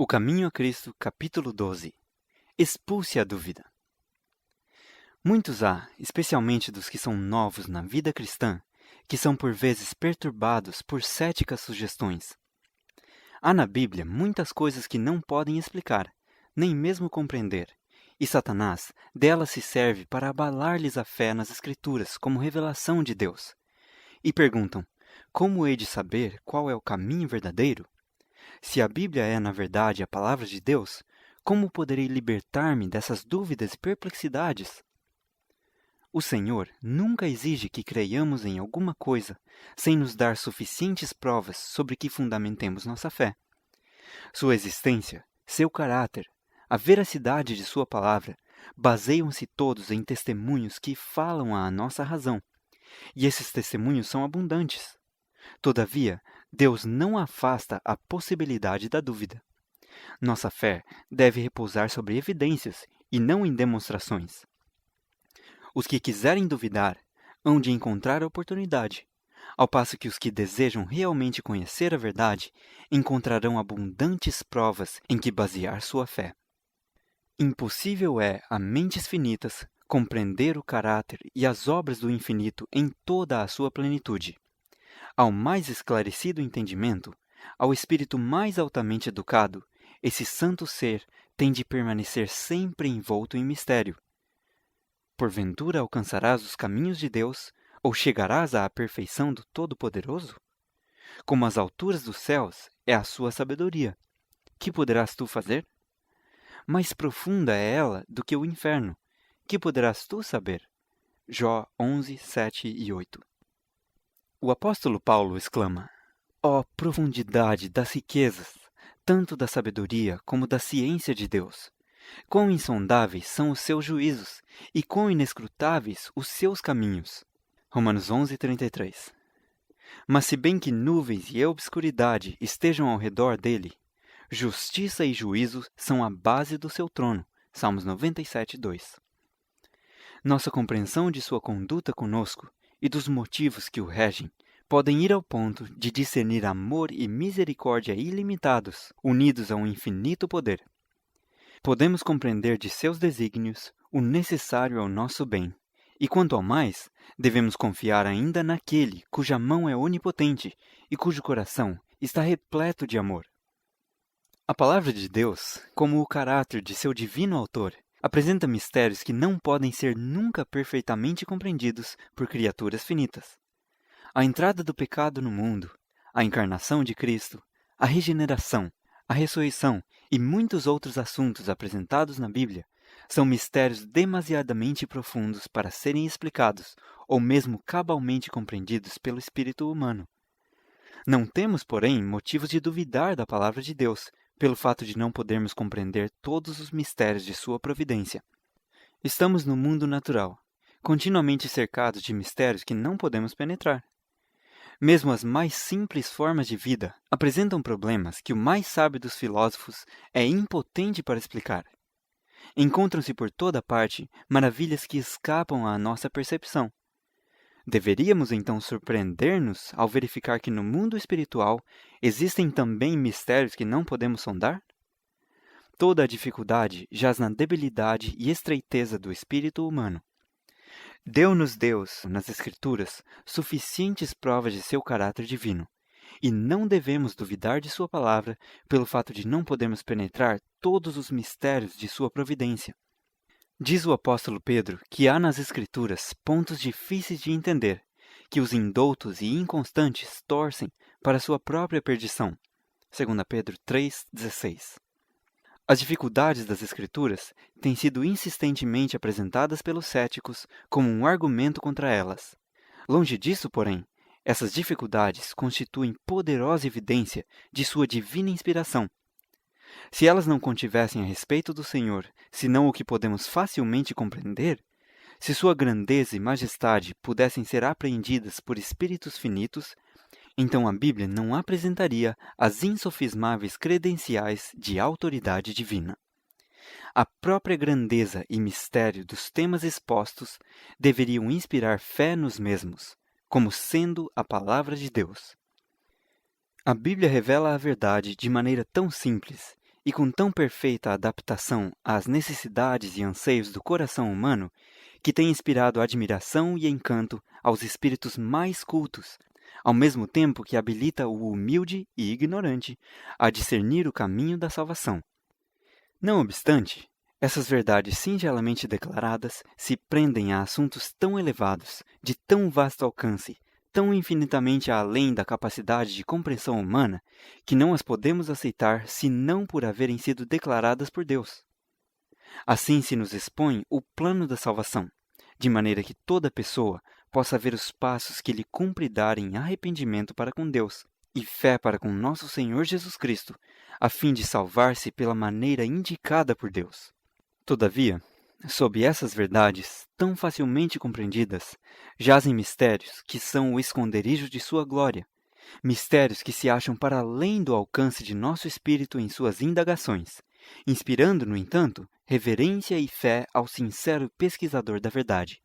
O Caminho a Cristo, capítulo 12. Expulse a dúvida. Muitos há, especialmente dos que são novos na vida cristã, que são por vezes perturbados por céticas sugestões. Há na Bíblia muitas coisas que não podem explicar, nem mesmo compreender, e Satanás delas se serve para abalar-lhes a fé nas Escrituras como revelação de Deus. E perguntam, como hei de saber qual é o caminho verdadeiro? Se a Bíblia é, na verdade, a palavra de Deus, como poderei libertar-me dessas dúvidas e perplexidades? O Senhor nunca exige que creiamos em alguma coisa sem nos dar suficientes provas sobre que fundamentemos nossa fé. Sua existência, seu caráter, a veracidade de sua palavra baseiam-se todos em testemunhos que falam à nossa razão, e esses testemunhos são abundantes. Todavia, Deus não afasta a possibilidade da dúvida. Nossa fé deve repousar sobre evidências e não em demonstrações. Os que quiserem duvidar hão de encontrar a oportunidade, ao passo que os que desejam realmente conhecer a verdade encontrarão abundantes provas em que basear sua fé. Impossível é a mentes finitas compreender o caráter e as obras do infinito em toda a sua plenitude. Ao mais esclarecido entendimento, ao espírito mais altamente educado, esse santo ser tem de permanecer sempre envolto em mistério. Porventura alcançarás os caminhos de Deus, ou chegarás à perfeição do Todo-Poderoso? Como as alturas dos céus é a sua sabedoria, que poderás tu fazer? Mais profunda é ela do que o inferno, que poderás tu saber? Jó 11, 7 e 8. O apóstolo Paulo exclama, ó profundidade das riquezas, tanto da sabedoria como da ciência de Deus! Quão insondáveis são os seus juízos, e quão inescrutáveis os seus caminhos! Romanos 11, 33. Mas se bem que nuvens e obscuridade estejam ao redor dele, justiça e juízo são a base do seu trono. Salmos 97, 2. Nossa compreensão de sua conduta conosco e dos motivos que o regem, podem ir ao ponto de discernir amor e misericórdia ilimitados, unidos a um infinito poder. Podemos compreender de seus desígnios o necessário ao nosso bem, e quanto ao mais, devemos confiar ainda naquele cuja mão é onipotente e cujo coração está repleto de amor. A palavra de Deus, como o caráter de seu divino autor, apresenta mistérios que não podem ser nunca perfeitamente compreendidos por criaturas finitas. A entrada do pecado no mundo, a encarnação de Cristo, a regeneração, a ressurreição e muitos outros assuntos apresentados na Bíblia são mistérios demasiadamente profundos para serem explicados ou mesmo cabalmente compreendidos pelo espírito humano. Não temos, porém, motivos de duvidar da palavra de Deus, pelo fato de não podermos compreender todos os mistérios de sua providência. Estamos no mundo natural, continuamente cercados de mistérios que não podemos penetrar. Mesmo as mais simples formas de vida apresentam problemas que o mais sábio dos filósofos é impotente para explicar. Encontram-se por toda parte maravilhas que escapam à nossa percepção. Deveríamos então surpreender-nos ao verificar que no mundo espiritual existem também mistérios que não podemos sondar? Toda a dificuldade jaz na debilidade e estreiteza do espírito humano. Deu-nos Deus, nas Escrituras, suficientes provas de seu caráter divino, e não devemos duvidar de sua palavra pelo fato de não podermos penetrar todos os mistérios de sua providência. Diz o apóstolo Pedro que há nas Escrituras pontos difíceis de entender, que os indoutos e inconstantes torcem para sua própria perdição. 2 Pedro 3,16. As dificuldades das Escrituras têm sido insistentemente apresentadas pelos céticos como um argumento contra elas. Longe disso, porém, essas dificuldades constituem poderosa evidência de sua divina inspiração. Se elas não contivessem a respeito do Senhor, senão o que podemos facilmente compreender, se sua grandeza e majestade pudessem ser apreendidas por espíritos finitos, então a Bíblia não apresentaria as insofismáveis credenciais de autoridade divina. A própria grandeza e mistério dos temas expostos deveriam inspirar fé nos mesmos, como sendo a palavra de Deus. A Bíblia revela a verdade de maneira tão simples e com tão perfeita adaptação às necessidades e anseios do coração humano, que tem inspirado admiração e encanto aos espíritos mais cultos, ao mesmo tempo que habilita o humilde e ignorante a discernir o caminho da salvação. Não obstante, essas verdades singelamente declaradas se prendem a assuntos tão elevados, de tão vasto alcance, tão infinitamente além da capacidade de compreensão humana, que não as podemos aceitar senão por haverem sido declaradas por Deus. Assim se nos expõe o plano da salvação, de maneira que toda pessoa possa ver os passos que lhe cumpre dar em arrependimento para com Deus e fé para com nosso Senhor Jesus Cristo, a fim de salvar-se pela maneira indicada por Deus. Todavia, sob essas verdades, tão facilmente compreendidas, jazem mistérios que são o esconderijo de sua glória, mistérios que se acham para além do alcance de nosso espírito em suas indagações, inspirando, no entanto, reverência e fé ao sincero pesquisador da verdade.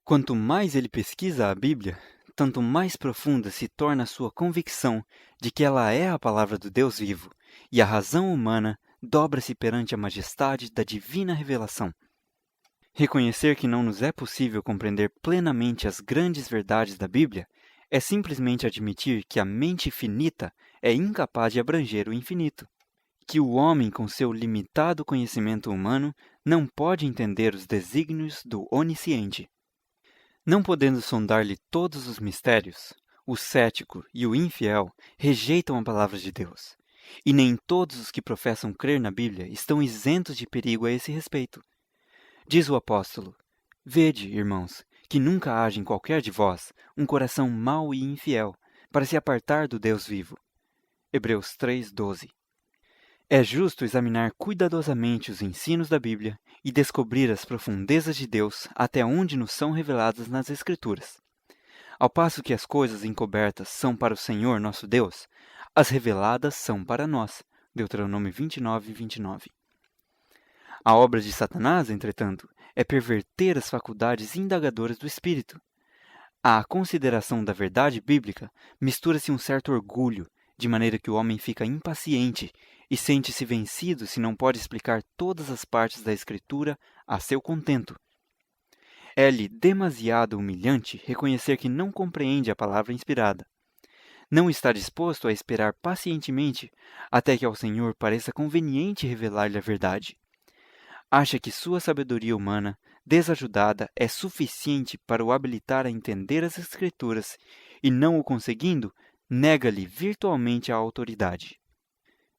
Quanto mais ele pesquisa a Bíblia, tanto mais profunda se torna a sua convicção de que ela é a palavra do Deus vivo, e a razão humana dobra-se perante a majestade da divina revelação. Reconhecer que não nos é possível compreender plenamente as grandes verdades da Bíblia é simplesmente admitir que a mente finita é incapaz de abranger o infinito, que o homem, com seu limitado conhecimento humano, não pode entender os desígnios do onisciente. Não podendo sondar-lhe todos os mistérios, o cético e o infiel rejeitam a palavra de Deus, e nem todos os que professam crer na Bíblia estão isentos de perigo a esse respeito. Diz o apóstolo: Vede, irmãos, que nunca haja em qualquer de vós um coração mau e infiel, para se apartar do Deus vivo. Hebreus 3:12. É justo examinar cuidadosamente os ensinos da Bíblia e descobrir as profundezas de Deus até onde nos são reveladas nas Escrituras. Ao passo que as coisas encobertas são para o Senhor nosso Deus, as reveladas são para nós. Deuteronômio 29:29. A obra de Satanás, entretanto, é perverter as faculdades indagadoras do espírito. À consideração da verdade bíblica mistura-se um certo orgulho, de maneira que o homem fica impaciente e sente-se vencido se não pode explicar todas as partes da Escritura a seu contento. É-lhe demasiado humilhante reconhecer que não compreende a palavra inspirada. Não está disposto a esperar pacientemente até que ao Senhor pareça conveniente revelar-lhe a verdade. Acha que sua sabedoria humana, desajudada, é suficiente para o habilitar a entender as Escrituras e, não o conseguindo, nega-lhe virtualmente a autoridade.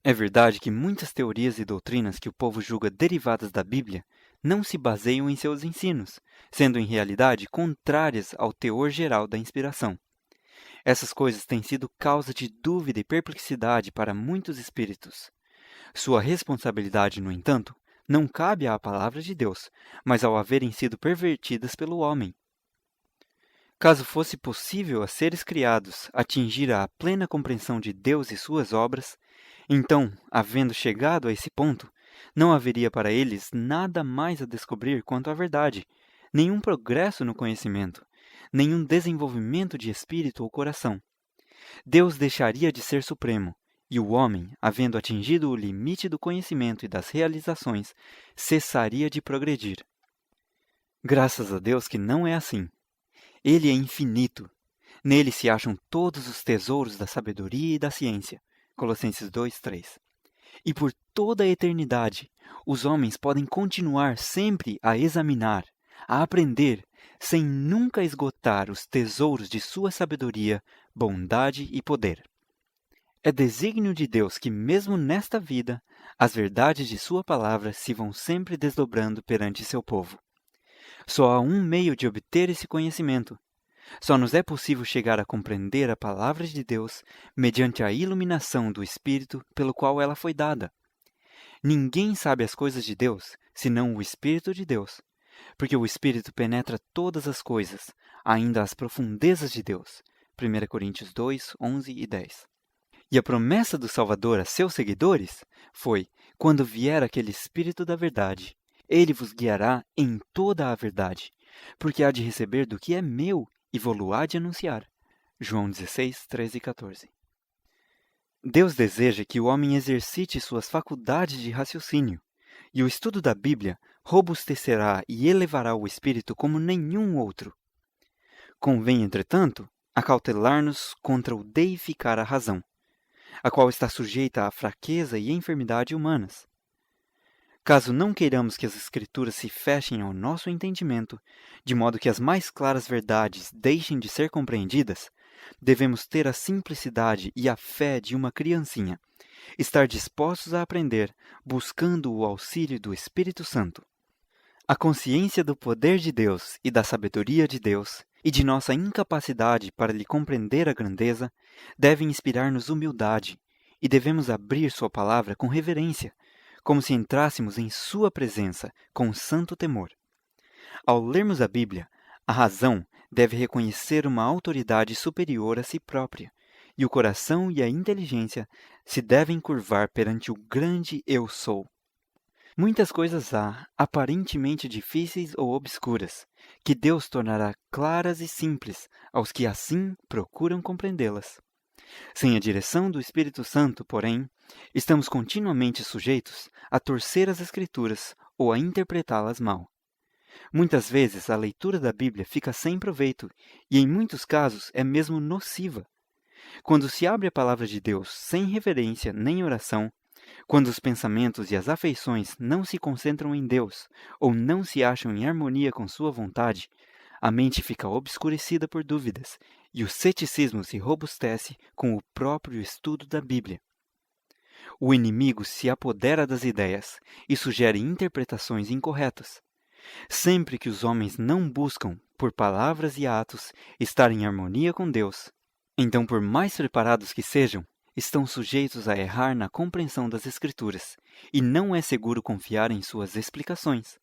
É verdade que muitas teorias e doutrinas que o povo julga derivadas da Bíblia não se baseiam em seus ensinos, sendo em realidade contrárias ao teor geral da inspiração. Essas coisas têm sido causa de dúvida e perplexidade para muitos espíritos. Sua responsabilidade, no entanto, não cabe à palavra de Deus, mas ao haverem sido pervertidas pelo homem. Caso fosse possível a seres criados atingir a plena compreensão de Deus e suas obras, então, havendo chegado a esse ponto, não haveria para eles nada mais a descobrir quanto à verdade, nenhum progresso no conhecimento, nenhum desenvolvimento de espírito ou coração. Deus deixaria de ser supremo, e o homem, havendo atingido o limite do conhecimento e das realizações, cessaria de progredir. Graças a Deus que não é assim. Ele é infinito. Nele se acham todos os tesouros da sabedoria e da ciência. Colossenses 2:3. E por toda a eternidade, os homens podem continuar sempre a examinar, a aprender, sem nunca esgotar os tesouros de sua sabedoria, bondade e poder. É desígnio de Deus que, mesmo nesta vida, as verdades de sua palavra se vão sempre desdobrando perante seu povo. Só há um meio de obter esse conhecimento. Só nos é possível chegar a compreender a palavra de Deus mediante a iluminação do Espírito pelo qual ela foi dada. Ninguém sabe as coisas de Deus, senão o Espírito de Deus, porque o Espírito penetra todas as coisas, ainda as profundezas de Deus. 1 Coríntios 2, 11 e 10. E a promessa do Salvador a seus seguidores foi: quando vier aquele Espírito da verdade, ele vos guiará em toda a verdade, porque há de receber do que é meu e vô-lo há de anunciar. João 16, 13 e 14. Deus deseja que o homem exercite suas faculdades de raciocínio, e o estudo da Bíblia robustecerá e elevará o espírito como nenhum outro. Convém, entretanto, acautelar-nos contra o deificar a razão, a qual está sujeita à fraqueza e enfermidade humanas. Caso não queiramos que as Escrituras se fechem ao nosso entendimento, de modo que as mais claras verdades deixem de ser compreendidas, devemos ter a simplicidade e a fé de uma criancinha, estar dispostos a aprender, buscando o auxílio do Espírito Santo. A consciência do poder de Deus e da sabedoria de Deus, e de nossa incapacidade para lhe compreender a grandeza, devem inspirar-nos humildade, e devemos abrir sua palavra com reverência, como se entrássemos em sua presença com santo temor. Ao lermos a Bíblia, a razão deve reconhecer uma autoridade superior a si própria, e o coração e a inteligência se devem curvar perante o grande Eu Sou. Muitas coisas há, aparentemente difíceis ou obscuras, que Deus tornará claras e simples aos que assim procuram compreendê-las. Sem a direção do Espírito Santo, porém, estamos continuamente sujeitos a torcer as Escrituras ou a interpretá-las mal. Muitas vezes a leitura da Bíblia fica sem proveito e, em muitos casos, é mesmo nociva. Quando se abre a palavra de Deus sem reverência nem oração, quando os pensamentos e as afeições não se concentram em Deus ou não se acham em harmonia com sua vontade, a mente fica obscurecida por dúvidas e o ceticismo se robustece com o próprio estudo da Bíblia. O inimigo se apodera das ideias e sugere interpretações incorretas. Sempre que os homens não buscam, por palavras e atos, estar em harmonia com Deus, então, por mais preparados que sejam, estão sujeitos a errar na compreensão das Escrituras, e não é seguro confiar em suas explicações.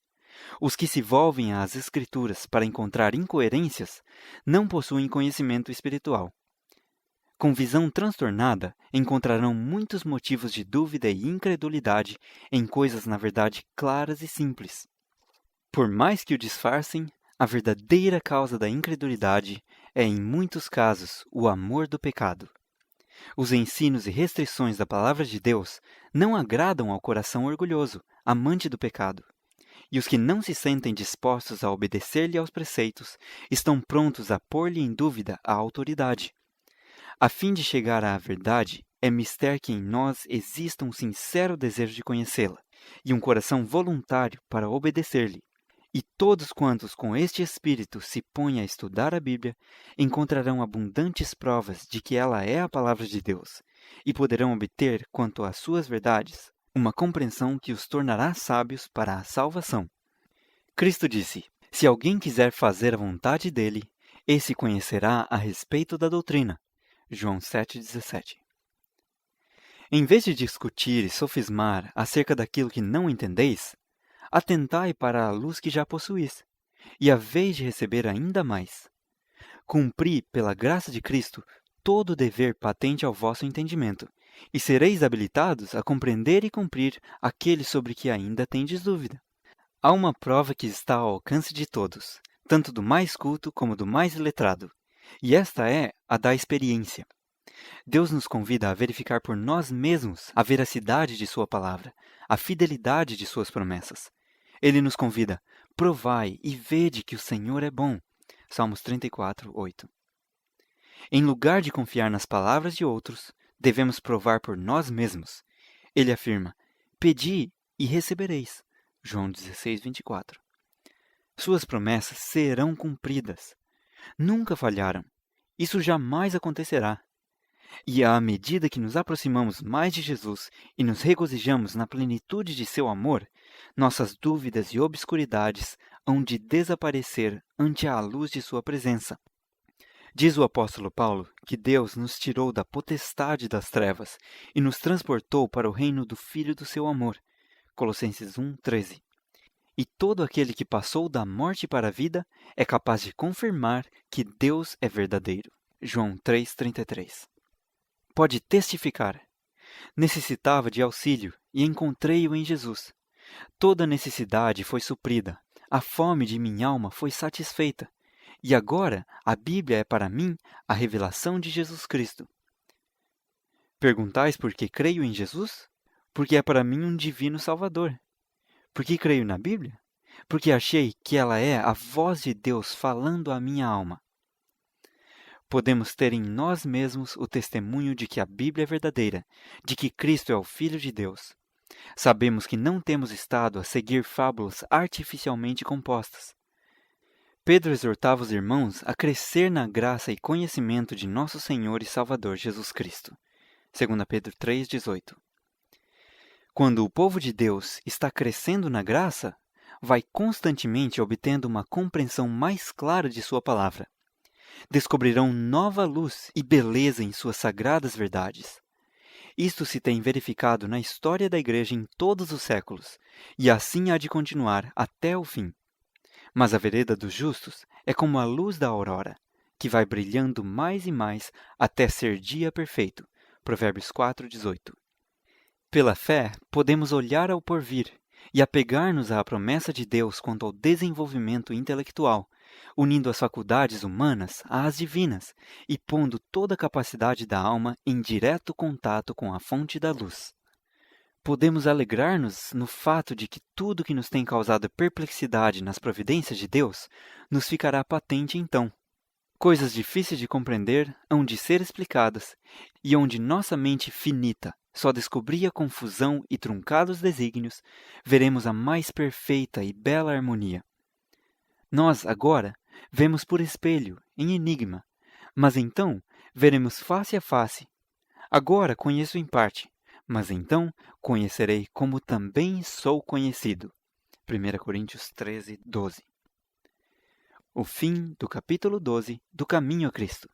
Os que se volvem às Escrituras para encontrar incoerências não possuem conhecimento espiritual. Com visão transtornada, encontrarão muitos motivos de dúvida e incredulidade em coisas na verdade claras e simples. Por mais que o disfarcem, a verdadeira causa da incredulidade é, em muitos casos, o amor do pecado. Os ensinos e restrições da palavra de Deus não agradam ao coração orgulhoso, amante do pecado. E os que não se sentem dispostos a obedecer-lhe aos preceitos estão prontos a pôr-lhe em dúvida a autoridade. A fim de chegar à verdade, é mister que em nós exista um sincero desejo de conhecê-la e um coração voluntário para obedecer-lhe. E todos quantos com este espírito se põem a estudar a Bíblia encontrarão abundantes provas de que ela é a palavra de Deus e poderão obter, quanto às suas verdades, uma compreensão que os tornará sábios para a salvação. Cristo disse: se alguém quiser fazer a vontade dele, esse conhecerá a respeito da doutrina. João 7,17. Em vez de discutir e sofismar acerca daquilo que não entendeis, atentai para a luz que já possuís, e haveis de receber ainda mais. Cumpri, pela graça de Cristo, todo o dever patente ao vosso entendimento, e sereis habilitados a compreender e cumprir aquele sobre que ainda tendes dúvida. Há uma prova que está ao alcance de todos, tanto do mais culto como do mais letrado, e esta é a da experiência. Deus nos convida a verificar por nós mesmos a veracidade de sua palavra, a fidelidade de suas promessas. Ele nos convida: provai e vede que o Senhor é bom. Salmos 34, 8. Em lugar de confiar nas palavras de outros, devemos provar por nós mesmos. Ele afirma: pedi e recebereis. João 16, 24. Suas promessas serão cumpridas. Nunca falharam. Isso jamais acontecerá. E à medida que nos aproximamos mais de Jesus e nos regozijamos na plenitude de seu amor, nossas dúvidas e obscuridades hão de desaparecer ante a luz de sua presença. Diz o apóstolo Paulo que Deus nos tirou da potestade das trevas e nos transportou para o reino do Filho do seu amor. Colossenses 1, 13. E todo aquele que passou da morte para a vida é capaz de confirmar que Deus é verdadeiro. João 3, 33. Pode testificar: necessitava de auxílio e encontrei-o em Jesus. Toda necessidade foi suprida, a fome de minha alma foi satisfeita, e agora a Bíblia é para mim a revelação de Jesus Cristo. Perguntais por que creio em Jesus? Porque é para mim um divino Salvador. Por que creio na Bíblia? Porque achei que ela é a voz de Deus falando à minha alma. Podemos ter em nós mesmos o testemunho de que a Bíblia é verdadeira, de que Cristo é o Filho de Deus. Sabemos que não temos estado a seguir fábulas artificialmente compostas. Pedro exortava os irmãos a crescer na graça e conhecimento de nosso Senhor e Salvador Jesus Cristo. 2 Pedro 3,18. Quando o povo de Deus está crescendo na graça, vai constantemente obtendo uma compreensão mais clara de sua palavra. Descobrirão nova luz e beleza em suas sagradas verdades. Isto se tem verificado na história da Igreja em todos os séculos, e assim há de continuar até o fim. Mas a vereda dos justos é como a luz da aurora, que vai brilhando mais e mais até ser dia perfeito. Provérbios 4,18. Pela fé, podemos olhar ao porvir e apegar-nos à promessa de Deus quanto ao desenvolvimento intelectual, unindo as faculdades humanas às divinas e pondo toda a capacidade da alma em direto contato com a fonte da luz. Podemos alegrar-nos no fato de que tudo que nos tem causado perplexidade nas providências de Deus nos ficará patente então. Coisas difíceis de compreender hão de ser explicadas, e onde nossa mente finita só descobria confusão e truncados desígnios, veremos a mais perfeita e bela harmonia. Nós, agora, vemos por espelho, em enigma, mas então veremos face a face. Agora conheço em parte, mas então conhecerei como também sou conhecido. 1 Coríntios 13:12. O fim do capítulo 12 do Caminho a Cristo.